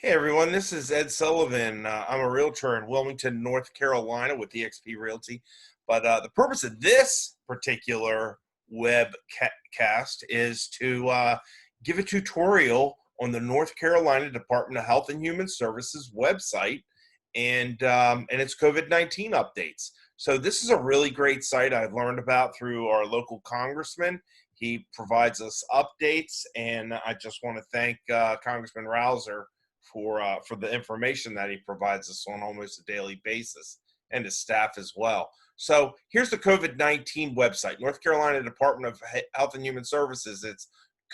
Hey everyone, this is Ed Sullivan. I'm a realtor in Wilmington, North Carolina with eXp Realty. But the purpose of this particular webcast is to give a tutorial on the North Carolina Department of Health and Human Services website and its COVID-19 updates. So this is a really great site I've learned about through our local congressman. He provides us updates, and I just want to thank Congressman Rouser for the information that he provides us on almost a daily basis, and his staff as well. So here's the COVID-19 website, North Carolina Department of Health and Human Services. It's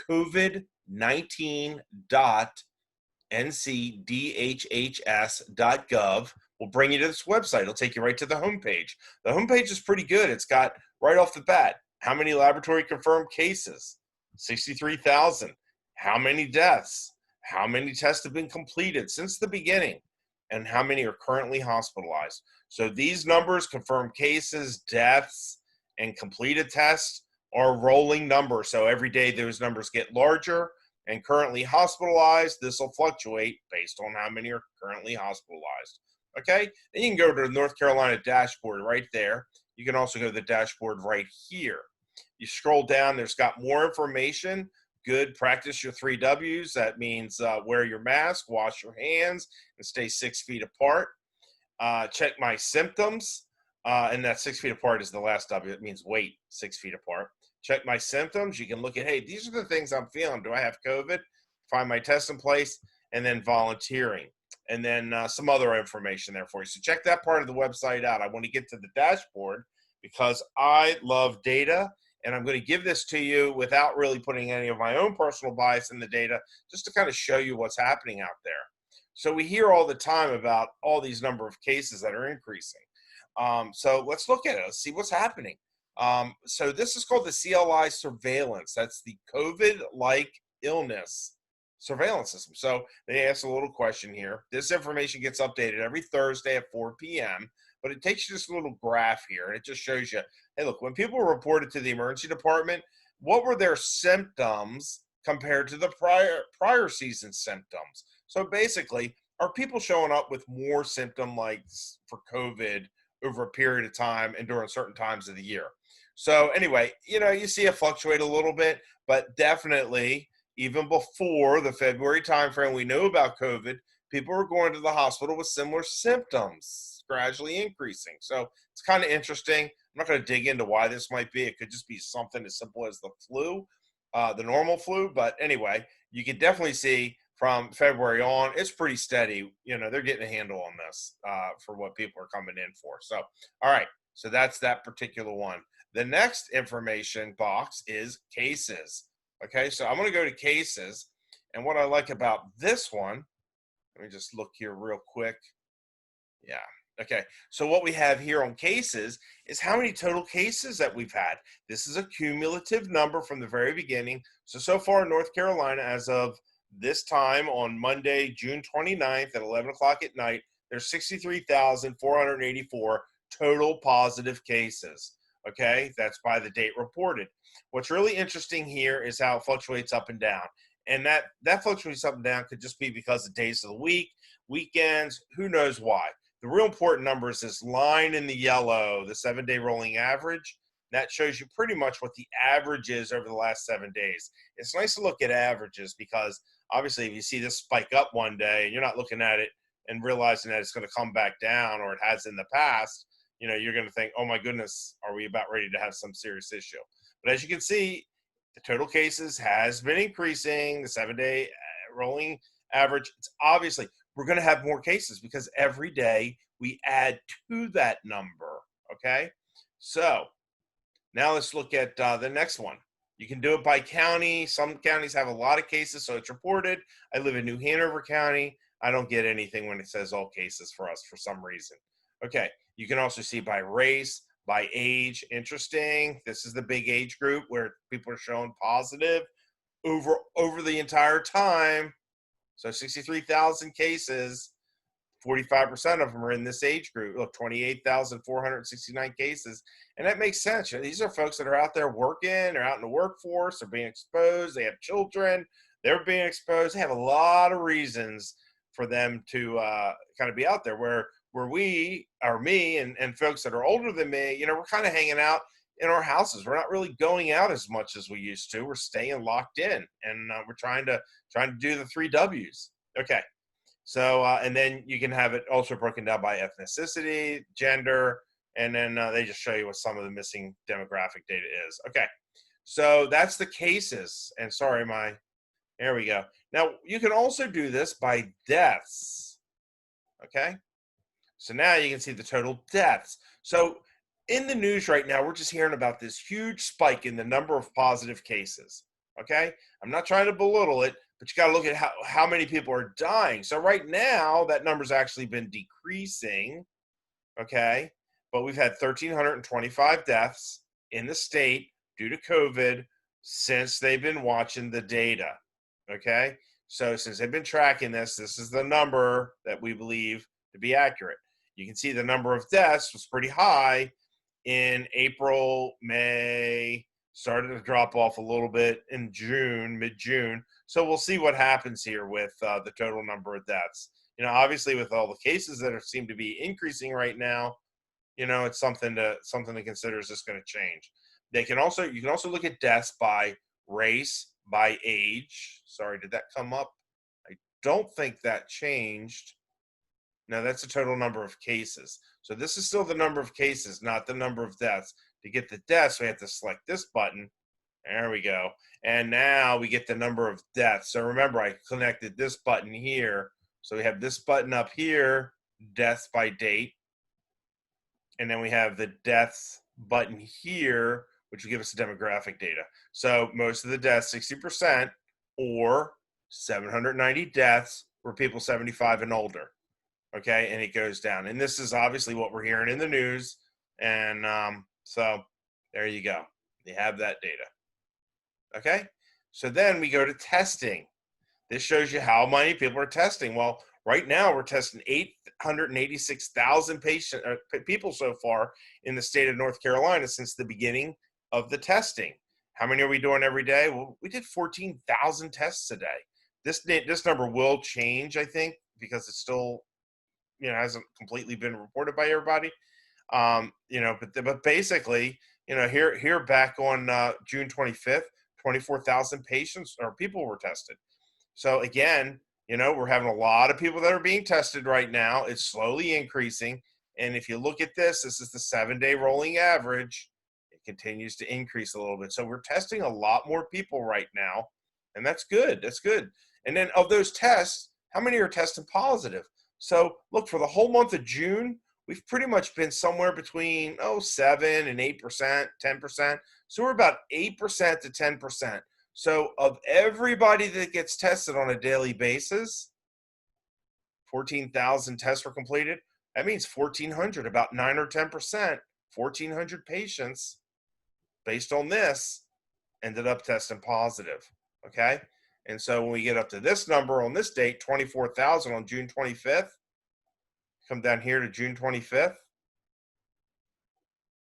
covid19.ncdhhs.gov. Will bring you to this website. It'll take you right to the homepage. The homepage is pretty good. It's got right off the bat how many laboratory confirmed cases, 63,000. How many deaths? How many tests have been completed since the beginning, and how many are currently hospitalized. So these numbers, confirmed cases, deaths, and completed tests, are rolling numbers. So every day those numbers get larger, and currently hospitalized, this will fluctuate based on how many are currently hospitalized. Okay, then you can go to the North Carolina dashboard right there. You can also go to the dashboard right here. You scroll down, there's got more information. Good, practice your 3 W's. That means wear your mask, wash your hands, and stay 6 feet apart. Check my symptoms, and that 6 feet apart is the last W. It means wait 6 feet apart. Check my symptoms. You can look at, hey, these are the things I'm feeling. Do I have COVID? Find my test in place, and then volunteering, and then some other information there for you. So check that part of the website out. I want to get to the dashboard because I love data. And I'm going to give this to you without really putting any of my own personal bias in the data, just to kind of show you what's happening out there. So we hear all the time about all these number of cases that are increasing. So let's look at it. Let's see what's happening. So this is called the CLI Surveillance. That's the COVID-like illness surveillance system. So they ask a little question here. This information gets updated every Thursday at 4 p.m., but it takes you this little graph here, and it just shows you, hey, look, when people were reported to the emergency department, what were their symptoms compared to the prior season symptoms? So basically, are people showing up with more symptom like for COVID over a period of time and during certain times of the year? So anyway, you see it fluctuate a little bit, but definitely even before the February timeframe, we knew about COVID, people were going to the hospital with similar symptoms, gradually increasing. So it's kind of interesting. I'm not going to dig into why this might be. It could just be something as simple as the flu, the normal flu. But anyway, you can definitely see from February on, it's pretty steady. They're getting a handle on this for what people are coming in for. So, all right. So that's that particular one. The next information box is cases. Okay, so I'm going to go to cases. And what I like about this one, let me just look here real quick. Yeah. Okay, so what we have here on cases is how many total cases that we've had. This is a cumulative number from the very beginning. So far in North Carolina, as of this time on Monday, June 29th at 11 o'clock at night, there's 63,484 total positive cases. Okay, that's by the date reported. What's really interesting here is how it fluctuates up and down. And that fluctuates up and down could just be because of days of the week, weekends, who knows why. The real important number is this line in the yellow, the 7-day rolling average. That shows you pretty much what the average is over the last 7 days. It's nice to look at averages because obviously if you see this spike up one day and you're not looking at it and realizing that it's going to come back down, or it has in the past, you're going to think, oh my goodness, are we about ready to have some serious issue? But as you can see, the total cases has been increasing, the 7-day rolling average. It's obviously, we're going to have more cases because every day we add to that number, okay? So now let's look at the next one. You can do it by county. Some counties have a lot of cases, so it's reported. I live in New Hanover County. I don't get anything when it says all cases for us for some reason. Okay, you can also see by race, by age. Interesting. This is the big age group where people are showing positive over the entire time. So 63,000 cases, 45% of them are in this age group. Look, 28,469 cases. And that makes sense. These are folks that are out there working, they're out in the workforce, they're being exposed, they have children, they're being exposed. They have a lot of reasons for them to kind of be out there. Where we, or me, and folks that are older than me, you know, we're kind of hanging out in our houses. We're not really going out as much as we used to. We're staying locked in, and we're trying to do the 3 Ws. Okay. So, and then you can have it also broken down by ethnicity, gender, and then they just show you what some of the missing demographic data is. Okay. So that's the cases. And sorry, there we go. Now, you can also do this by deaths. Okay. So now you can see the total deaths. So in the news right now, we're just hearing about this huge spike in the number of positive cases. Okay. I'm not trying to belittle it, but you got to look at how many people are dying. So right now, that number's actually been decreasing. Okay. But we've had 1,325 deaths in the state due to COVID since they've been watching the data. Okay. So since they've been tracking this is the number that we believe to be accurate. You can see the number of deaths was pretty high in April, May, started to drop off a little bit in June, mid-June. So we'll see what happens here with the total number of deaths. You know, obviously with all the cases that seem to be increasing right now, you know, it's something to consider. Is this going to change? You can also look at deaths by race, by age. Sorry, did that come up? I don't think that changed. No, that's the total number of cases. So this is still the number of cases, not the number of deaths. To get the deaths, we have to select this button. There we go. And now we get the number of deaths. So remember, I connected this button here. So we have this button up here, deaths by date. And then we have the deaths button here, which will give us the demographic data. So most of the deaths, 60%, or 790 deaths, were people 75 and older. Okay, and it goes down. And this is obviously what we're hearing in the news. And so there you go. You have that data. Okay, so then we go to testing. This shows you how many people are testing. Well, right now we're testing 886,000 people so far in the state of North Carolina since the beginning of the testing. How many are we doing every day? Well, we did 14,000 tests a day. This number will change, I think, because it's still, you know, hasn't completely been reported by everybody. You know, but basically, you know, here back on June 25th, 24,000 patients or people were tested. So again, you know, we're having a lot of people that are being tested right now. It's slowly increasing. And if you look at this is the 7-day rolling average. It continues to increase a little bit. So we're testing a lot more people right now. And that's good. That's good. And then of those tests, how many are testing positive? So look, for the whole month of June, we've pretty much been somewhere between 7 and 8%, 10%. So we're about 8% to 10%. So of everybody that gets tested on a daily basis, 14,000 tests were completed. That means 1,400, about 9 or 10%, 1,400 patients based on this ended up testing positive. Okay. And so when we get up to this number on this date, 24,000 on June 25th, come down here to June 25th,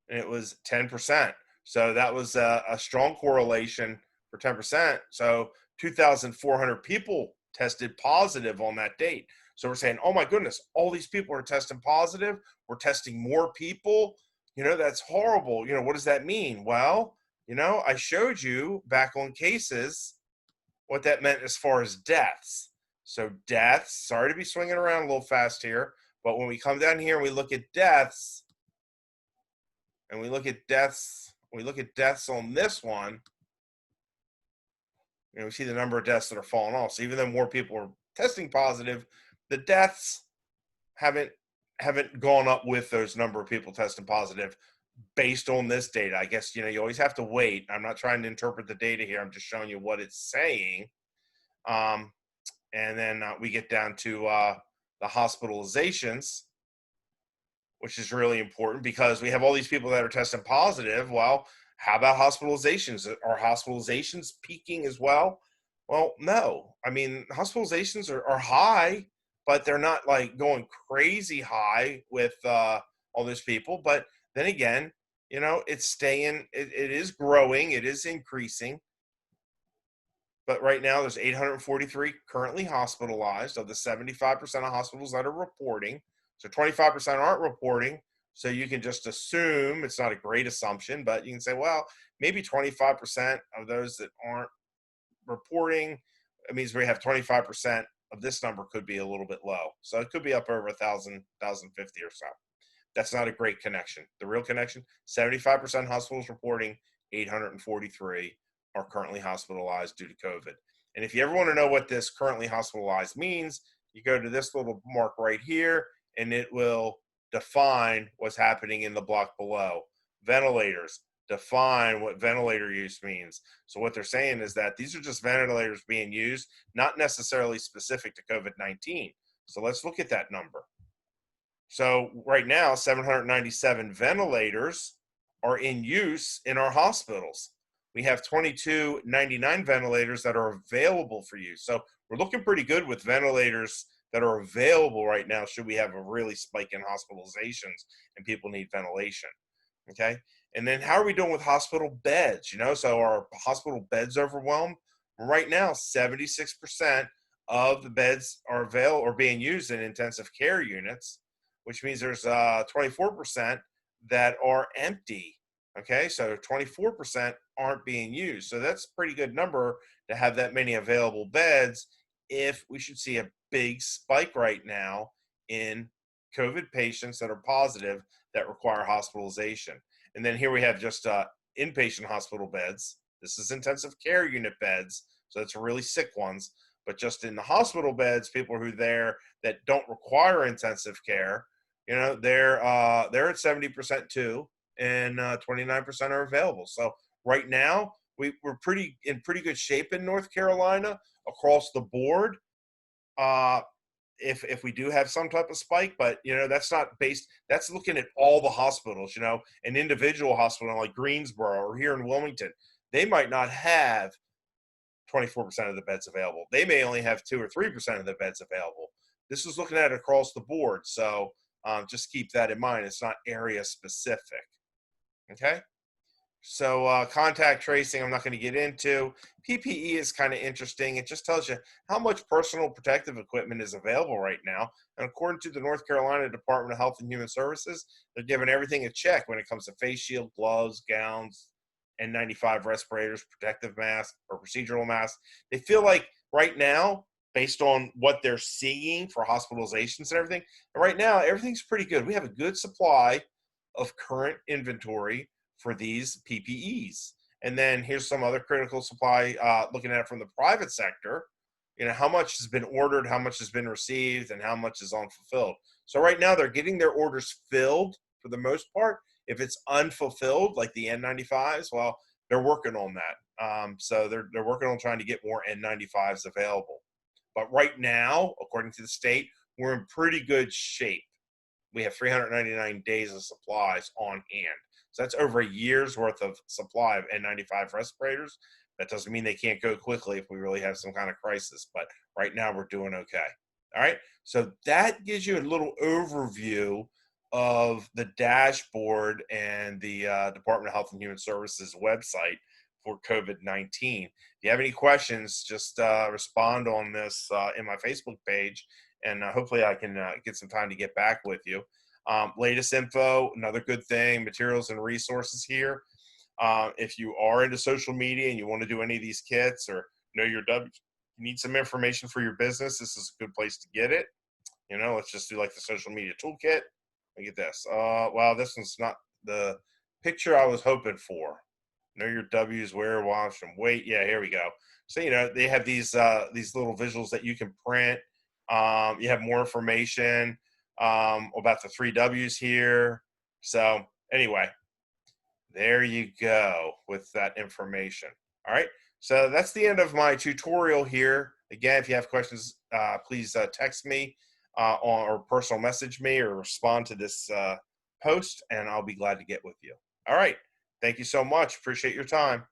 and it was 10%. So that was a strong correlation for 10%. So 2,400 people tested positive on that date. So we're saying, oh my goodness, all these people are testing positive. We're testing more people. You know, that's horrible. You know, what does that mean? Well, you know, I showed you back on cases what that meant as far as deaths. So deaths, sorry to be swinging around a little fast here, but when we come down here and we look at deaths, and we look at deaths on this one, you know, we see the number of deaths that are falling off. So even though more people are testing positive, the deaths haven't gone up with those number of people testing positive based on this data. I guess, you know, you always have to wait. I'm not trying to interpret the data here. I'm just showing you what it's saying. And then we get down to the hospitalizations, which is really important because we have all these people that are testing positive. Well, how about hospitalizations? Are hospitalizations peaking as well? Well, no. I mean, hospitalizations are high, but they're not like going crazy high with all those people. But then again, you know, it's staying, it is growing, it is increasing. But right now, there's 843 currently hospitalized of the 75% of hospitals that are reporting. So 25% aren't reporting. So you can just assume, it's not a great assumption, but you can say, well, maybe 25% of those that aren't reporting, it means we have 25% of this number could be a little bit low. So it could be up over 1,050 or so. That's not a great connection. The real connection, 75% hospitals reporting, 843 are currently hospitalized due to COVID. And if you ever want to know what this currently hospitalized means, you go to this little mark right here, and it will define what's happening in the block below. Ventilators, define what ventilator use means. So what they're saying is that these are just ventilators being used, not necessarily specific to COVID-19. So let's look at that number. So right now, 797 ventilators are in use in our hospitals. We have 2299 ventilators that are available for use. So we're looking pretty good with ventilators that are available right now should we have a really spike in hospitalizations and people need ventilation. Okay. And then how are we doing with hospital beds? So our hospital beds overwhelmed? Right now, 76% of the beds are available or being used in intensive care units, which means there's 24% that are empty. Okay, so 24% aren't being used. So that's a pretty good number to have that many available beds if we should see a big spike right now in COVID patients that are positive that require hospitalization. And then here we have just inpatient hospital beds. This is intensive care unit beds, so that's really sick ones. But just in the hospital beds, people who are there that don't require intensive care, they're at 70% too, and 29% are available. So right now, we're in pretty good shape in North Carolina across the board. If we do have some type of spike, but that's not based. That's looking at all the hospitals. An individual hospital like Greensboro or here in Wilmington, they might not have 24% of the beds available. They may only have 2 or 3% of the beds available. This is looking at it across the board. So just keep that in mind. It's not area specific. Okay. So contact tracing, I'm not going to get into. PPE is kind of interesting. It just tells you how much personal protective equipment is available right now. And according to the North Carolina Department of Health and Human Services, they're giving everything a check when it comes to face shield, gloves, gowns, N95 respirators, protective masks, or procedural masks. They feel like right now, based on what they're seeing for hospitalizations and everything, and right now everything's pretty good. We have a good supply of current inventory for these PPEs. And then here's some other critical supply, looking at it from the private sector, how much has been ordered, how much has been received, and how much is unfulfilled. So right now they're getting their orders filled for the most part. If it's unfulfilled, like the N95s, well, they're working on that. So they're working on trying to get more N95s available. But right now, according to the state, we're in pretty good shape. We have 399 days of supplies on hand. So that's over a year's worth of supply of N95 respirators. That doesn't mean they can't go quickly if we really have some kind of crisis. But right now we're doing okay. All right. So that gives you a little overview of the dashboard and the Department of Health and Human Services website for COVID-19. If you have any questions, just respond on this in my Facebook page, and hopefully I can get some time to get back with you. Latest info, another good thing, materials and resources here. If you are into social media and you want to do any of these kits or know your W, you need some information for your business, this is a good place to get it. Let's just do like the social media toolkit. Look at this. Wow, this one's not the picture I was hoping for. Know your W's, where, wash, and wait. Yeah, here we go. So, they have these little visuals that you can print. You have more information about the 3 W's here. So anyway, there you go with that information. All right. So that's the end of my tutorial here. Again, if you have questions, please text me or personal message me or respond to this post, and I'll be glad to get with you. All right. Thank you so much. Appreciate your time.